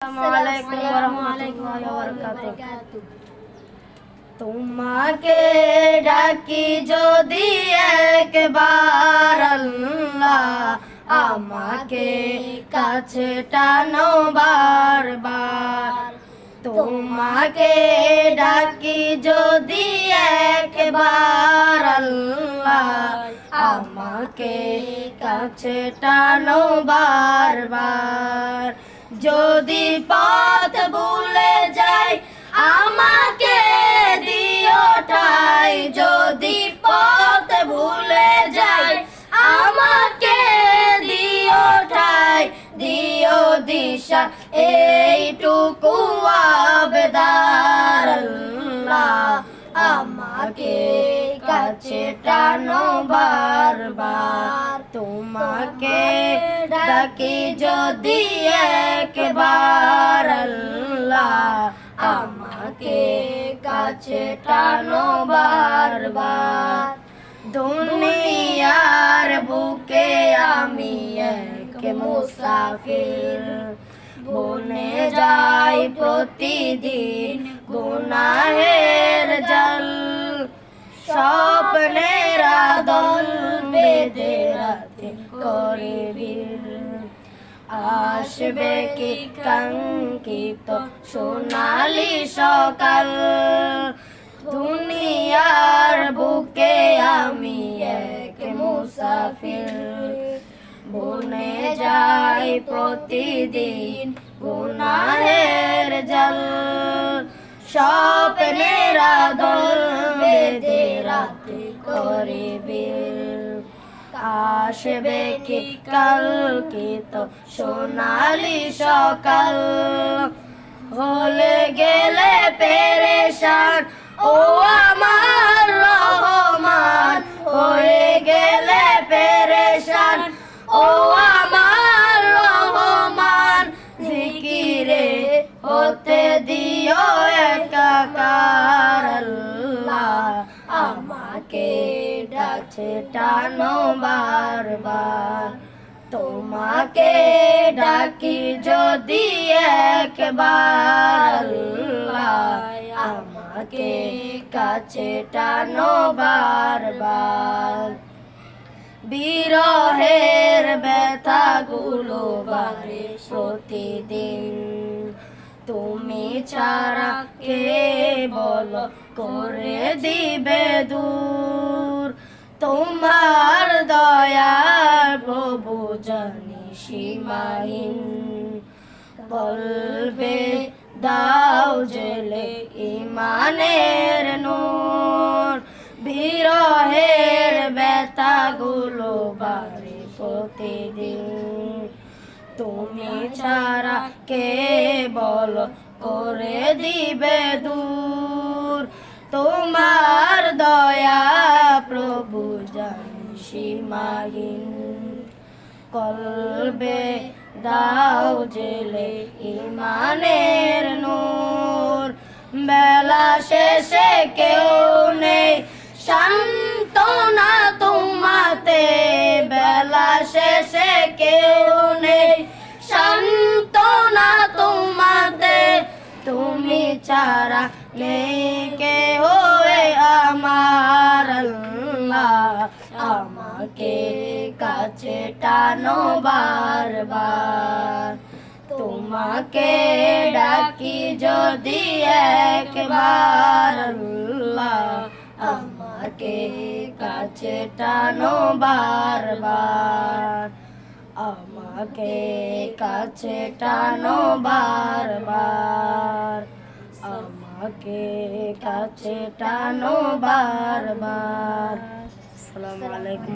আসসালামু আলাইকুম ওয়া রাহমাতুল্লাহি ওয়া বারাকাতুহু। তোমাকে ডাকি যদি একবার আল্লাহ, আমাকে কাছে টানো বারবার। তোমাকে ডাকি যদি একবার আল্লাহ, আমাকে কাছে টানো বারবার। যদি পথ ভুলে যাই আমাকে দিও ঠাই, যদি পথ ভুলে যাই আমাকে দিও ঠাই, দিও দিশা এইটুকু আবেদন আল্লাহ, আমাকে কাছে টানো বারবার। তোমাকে ডাকি যদি একবার আল্লাহ, আমাকে কাছে টানো বারবার। দুনিয়ার বুকে আমি এক মুসাফির, বনে যাই প্রতিদিন গুনাহের জল। স্বপ্নের আদল বেঁধে রাতে করে বীর, আসবে কি কাঙ্ক্ষিত সোনালি সকাল। দুনিয়ার বুকে আমি এক মুসাফির, বনে যাই প্রতিদিন গুনাহের জল। স্বপ্নের আদল বেঁধে রাতে করে বীর, আসবে কি কাঙ্ক্ষিত সোনালি সকাল। হলে গেলে পেরেশান ও আমার রহমান, হয়ে গেলে পেরেশান ও আমার রহমান। জিকিরে হতে দিও একাকার আল্লাহ, আমাকে ডাকছে টানো বারবার। তোমাকে ডাকি যদি একবার আল্লাহ, আমাকে কাছে টানো বারবার। বিরহের ব্যথাগুলো বাড়ে প্রতিদিন, তুমি ছাড়া কে বলো করে দিবে দূর। তোমার দয়ার প্রভু জানি সীমাহীন, বলবে দাও জেলে ইমানের নূর। বিরহের ব্যথাগুলো বাড়ে প্রতিদিন, তুমি ছাড়া কে বলো করে দিবে দূর। তোমার দয়া প্রভু জানি সীমাহীন, কলবে দাও জেলে ইমানের নূর। বেলা শেষে কেউ নেই সান্ত্বনা তোমাতে, বেলা শেষে কেউ নেই সান্ত্বনা তোমাতে। তুমি ছাড়া নেই কেহ আমার আল্লাহ, আমাকে কাছে টানো বারবার। তোমাকে ডাকি যদি একবার আল্লাহ, আমাকে কাছে টানো বারবার। আমাকে কাছে টানো বারবার, আমাকে কাছে টানো বারবার। আসসালামু আলাইকুম।